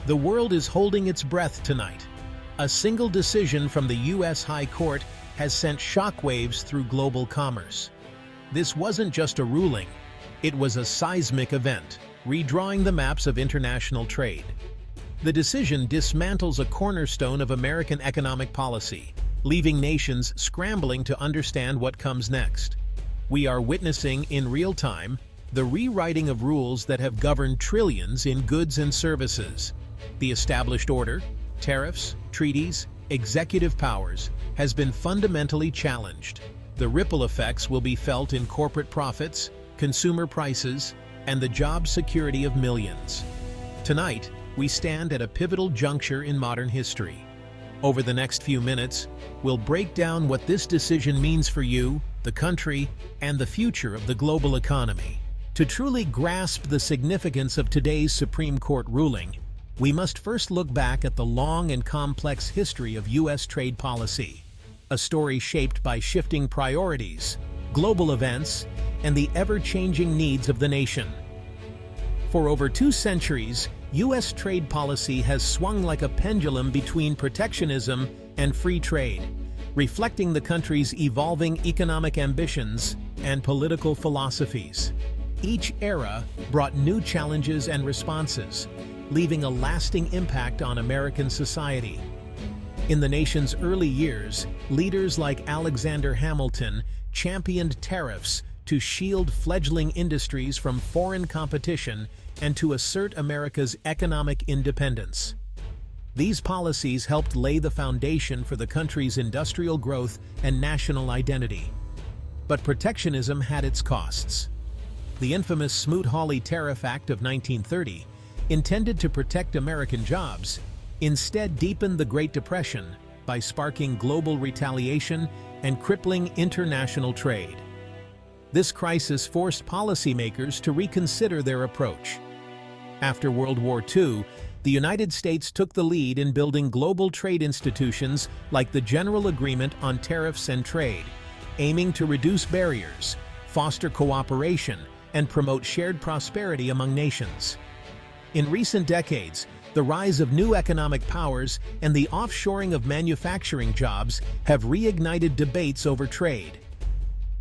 The world is holding its breath tonight. A single decision from the U.S. High Court has sent shockwaves through global commerce. This wasn't just a ruling, it was a seismic event, redrawing the maps of international trade. The decision dismantles a cornerstone of American economic policy, leaving nations scrambling to understand what comes next. We are witnessing, in real time, the rewriting of rules that have governed trillions in goods and services. The established order, tariffs, treaties, executive powers, has been fundamentally challenged. The ripple effects will be felt in corporate profits, consumer prices, and the job security of millions. Tonight, we stand at a pivotal juncture in modern history. Over the next few minutes, we'll break down what this decision means for you, the country, and the future of the global economy. To truly grasp the significance of today's Supreme Court ruling, we must first look back at the long and complex history of U.S. trade policy, a story shaped by shifting priorities, global events, and the ever-changing needs of the nation. For over 2 centuries, U.S. trade policy has swung like a pendulum between protectionism and free trade, reflecting the country's evolving economic ambitions and political philosophies. Each era brought new challenges and responses, leaving a lasting impact on American society. In the nation's early years, leaders like Alexander Hamilton championed tariffs to shield fledgling industries from foreign competition and to assert America's economic independence. These policies helped lay the foundation for the country's industrial growth and national identity. But protectionism had its costs. The infamous Smoot-Hawley Tariff Act of 1930, intended to protect American jobs, instead deepened the Great Depression by sparking global retaliation and crippling international trade. This crisis forced policymakers to reconsider their approach. After World War II, the United States took the lead in building global trade institutions like the General Agreement on Tariffs and Trade, aiming to reduce barriers, foster cooperation, and promote shared prosperity among nations. In recent decades, the rise of new economic powers and the offshoring of manufacturing jobs have reignited debates over trade.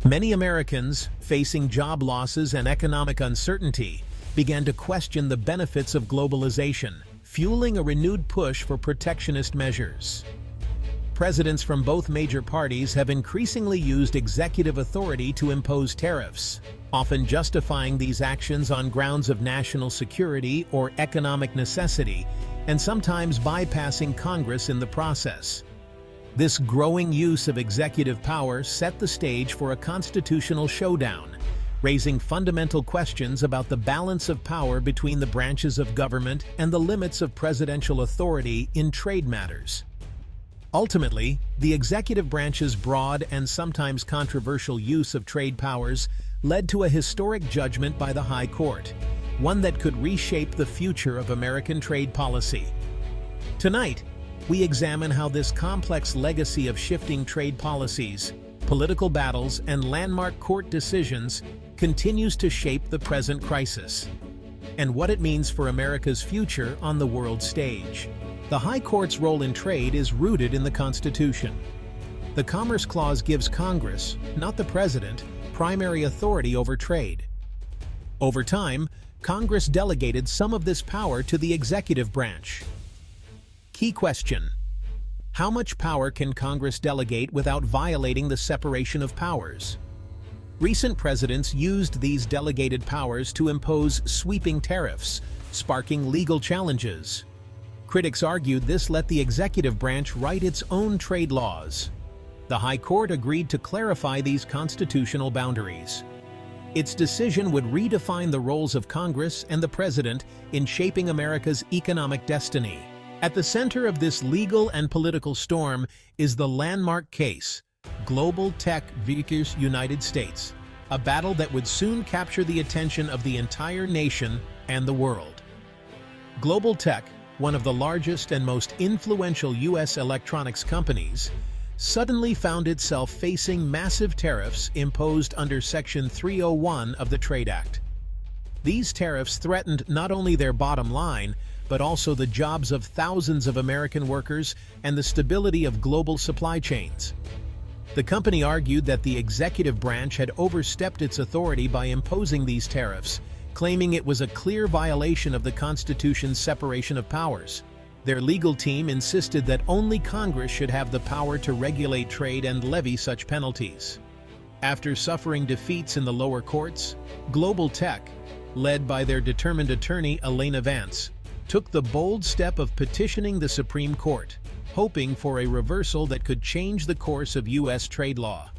Many Americans, facing job losses and economic uncertainty, began to question the benefits of globalization, fueling a renewed push for protectionist measures. Presidents from both major parties have increasingly used executive authority to impose tariffs, often justifying these actions on grounds of national security or economic necessity, and sometimes bypassing Congress in the process. This growing use of executive power set the stage for a constitutional showdown, raising fundamental questions about the balance of power between the branches of government and the limits of presidential authority in trade matters. Ultimately, the executive branch's broad and sometimes controversial use of trade powers led to a historic judgment by the High Court, one that could reshape the future of American trade policy. Tonight, we examine how this complex legacy of shifting trade policies, political battles, and landmark court decisions continues to shape the present crisis, and what it means for America's future on the world stage. The High Court's role in trade is rooted in the Constitution. The Commerce Clause gives Congress, not the President, primary authority over trade. Over time, Congress delegated some of this power to the executive branch. Key question: how much power can Congress delegate without violating the separation of powers? Recent presidents used these delegated powers to impose sweeping tariffs, sparking legal challenges. Critics argued this let the executive branch write its own trade laws. The High Court agreed to clarify these constitutional boundaries. Its decision would redefine the roles of Congress and the President in shaping America's economic destiny. At the center of this legal and political storm is the landmark case, Global Tech vs. United States, a battle that would soon capture the attention of the entire nation and the world. Global Tech, one of the largest and most influential U.S. electronics companies, suddenly found itself facing massive tariffs imposed under Section 301 of the Trade Act. These tariffs threatened not only their bottom line, but also the jobs of thousands of American workers and the stability of global supply chains. The company argued that the executive branch had overstepped its authority by imposing these tariffs, claiming it was a clear violation of the Constitution's separation of powers. Their legal team insisted that only Congress should have the power to regulate trade and levy such penalties. After suffering defeats in the lower courts, Global Tech, led by their determined attorney Elena Vance, took the bold step of petitioning the Supreme Court, hoping for a reversal that could change the course of U.S. trade law.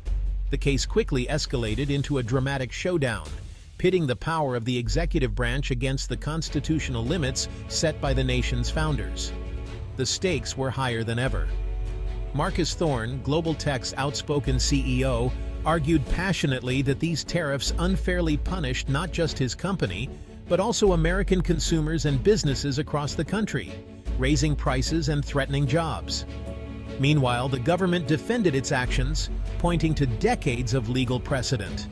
The case quickly escalated into a dramatic showdown, pitting the power of the executive branch against the constitutional limits set by the nation's founders. The stakes were higher than ever. Marcus Thorne, Global Tech's outspoken CEO, argued passionately that these tariffs unfairly punished not just his company, but also American consumers and businesses across the country, raising prices and threatening jobs. Meanwhile, the government defended its actions, pointing to decades of legal precedent.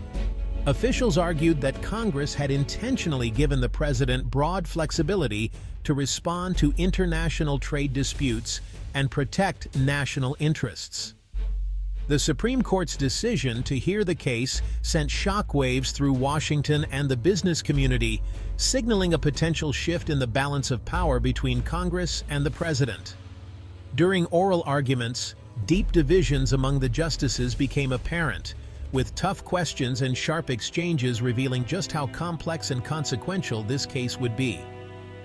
Officials argued that Congress had intentionally given the president broad flexibility to respond to international trade disputes and protect national interests. The Supreme Court's decision to hear the case sent shockwaves through Washington and the business community, signaling a potential shift in the balance of power between Congress and the president. During oral arguments, deep divisions among the justices became apparent, with tough questions and sharp exchanges revealing just how complex and consequential this case would be.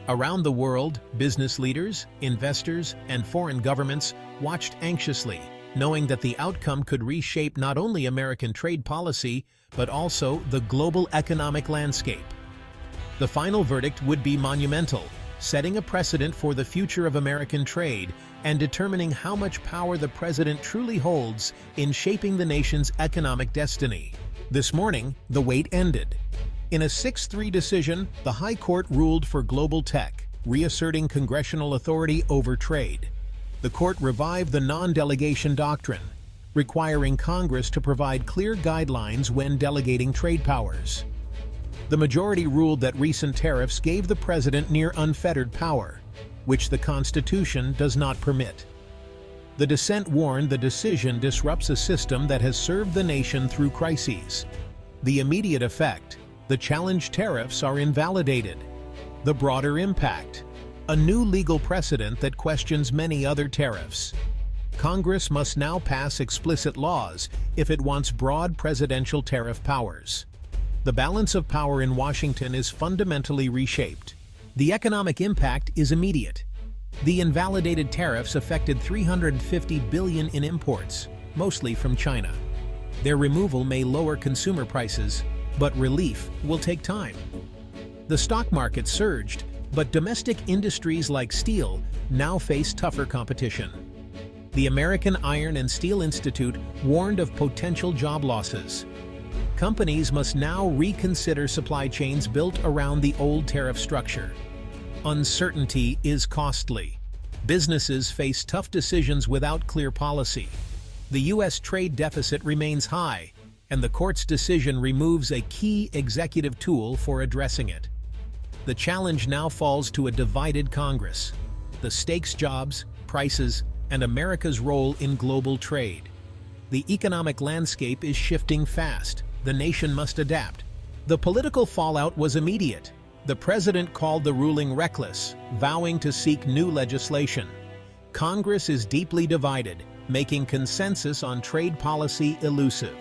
Around the world, business leaders, investors, and foreign governments watched anxiously, knowing that the outcome could reshape not only American trade policy, but also the global economic landscape. The final verdict would be monumental, setting a precedent for the future of American trade and determining how much power the president truly holds in shaping the nation's economic destiny. This morning, the wait ended. In a 6-3 decision, the High Court ruled for Global Tech, reasserting congressional authority over trade. The court revived the non-delegation doctrine, requiring Congress to provide clear guidelines when delegating trade powers. The majority ruled that recent tariffs gave the president near unfettered power, which the Constitution does not permit. The dissent warned the decision disrupts a system that has served the nation through crises. The immediate effect: the challenged tariffs are invalidated. The broader impact: a new legal precedent that questions many other tariffs. Congress must now pass explicit laws if it wants broad presidential tariff powers. The balance of power in Washington is fundamentally reshaped. The economic impact is immediate. The invalidated tariffs affected $350 billion in imports, mostly from China. Their removal may lower consumer prices, but relief will take time. The stock market surged, but domestic industries like steel now face tougher competition. The American Iron and Steel Institute warned of potential job losses. Companies must now reconsider supply chains built around the old tariff structure. Uncertainty is costly. Businesses face tough decisions without clear policy. The U.S. trade deficit remains high, and the court's decision removes a key executive tool for addressing it. The challenge now falls to a divided Congress. The stakes: jobs, prices, and America's role in global trade. The economic landscape is shifting fast. The nation must adapt. The political fallout was immediate. The president called the ruling reckless, vowing to seek new legislation. Congress is deeply divided, making consensus on trade policy elusive.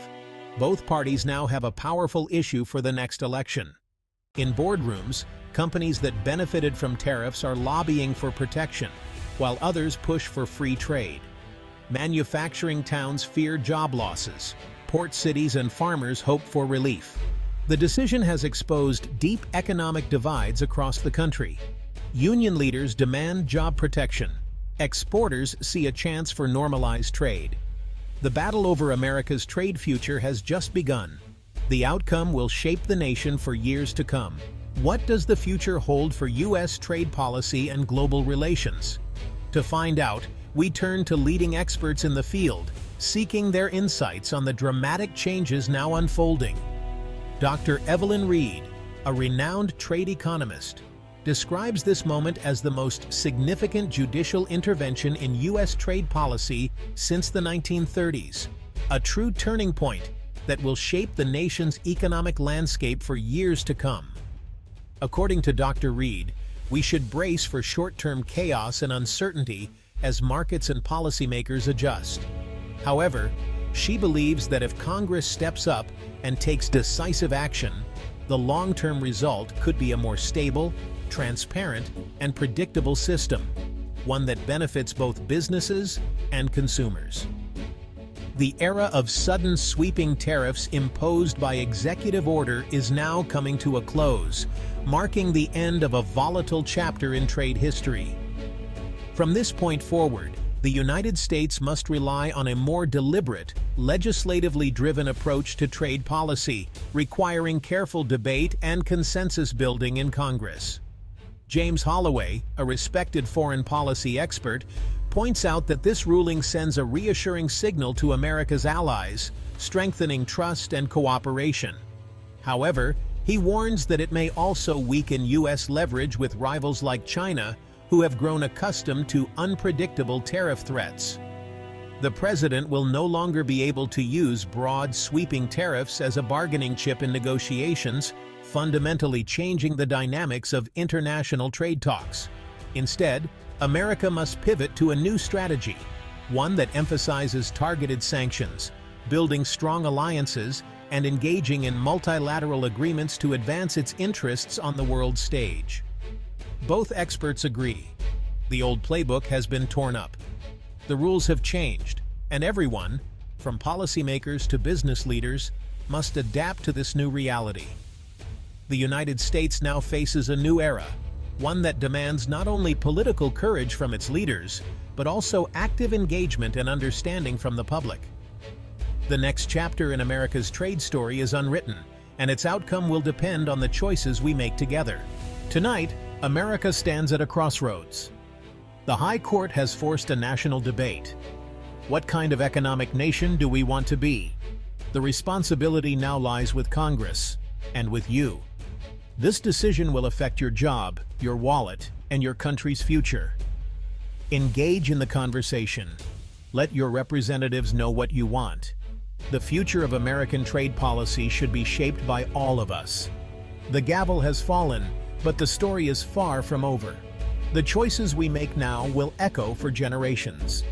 Both parties now have a powerful issue for the next election. In boardrooms, companies that benefited from tariffs are lobbying for protection, while others push for free trade. Manufacturing towns fear job losses. Port cities and farmers hope for relief. The decision has exposed deep economic divides across the country. Union leaders demand job protection. Exporters see a chance for normalized trade. The battle over America's trade future has just begun. The outcome will shape the nation for years to come. What does the future hold for U.S. trade policy and global relations? To find out, we turn to leading experts in the field, seeking their insights on the dramatic changes now unfolding. Dr. Evelyn Reed, a renowned trade economist, describes this moment as the most significant judicial intervention in U.S. trade policy since the 1930s, a true turning point that will shape the nation's economic landscape for years to come. According to Dr. Reed, we should brace for short-term chaos and uncertainty as markets and policymakers adjust. However, she believes that if Congress steps up and takes decisive action, the long-term result could be a more stable, transparent, and predictable system, one that benefits both businesses and consumers. The era of sudden sweeping tariffs imposed by executive order is now coming to a close, marking the end of a volatile chapter in trade history. From this point forward, the United States must rely on a more deliberate, legislatively driven approach to trade policy, requiring careful debate and consensus building in Congress. James Holloway, a respected foreign policy expert, points out that this ruling sends a reassuring signal to America's allies, strengthening trust and cooperation. However, he warns that it may also weaken U.S. leverage with rivals like China, who have grown accustomed to unpredictable tariff threats. The president will no longer be able to use broad, sweeping tariffs as a bargaining chip in negotiations, fundamentally changing the dynamics of international trade talks. Instead, America must pivot to a new strategy, one that emphasizes targeted sanctions, building strong alliances, and engaging in multilateral agreements to advance its interests on the world stage. Both experts agree. The old playbook has been torn up. The rules have changed, and everyone, from policymakers to business leaders, must adapt to this new reality. The United States now faces a new era, one that demands not only political courage from its leaders, but also active engagement and understanding from the public. The next chapter in America's trade story is unwritten, and its outcome will depend on the choices we make together. Tonight, America stands at a crossroads. The High Court has forced a national debate. What kind of economic nation do we want to be? The responsibility now lies with Congress, and with you. This decision will affect your job, your wallet, and your country's future. Engage in the conversation. Let your representatives know what you want. The future of American trade policy should be shaped by all of us. The gavel has fallen, but the story is far from over. The choices we make now will echo for generations.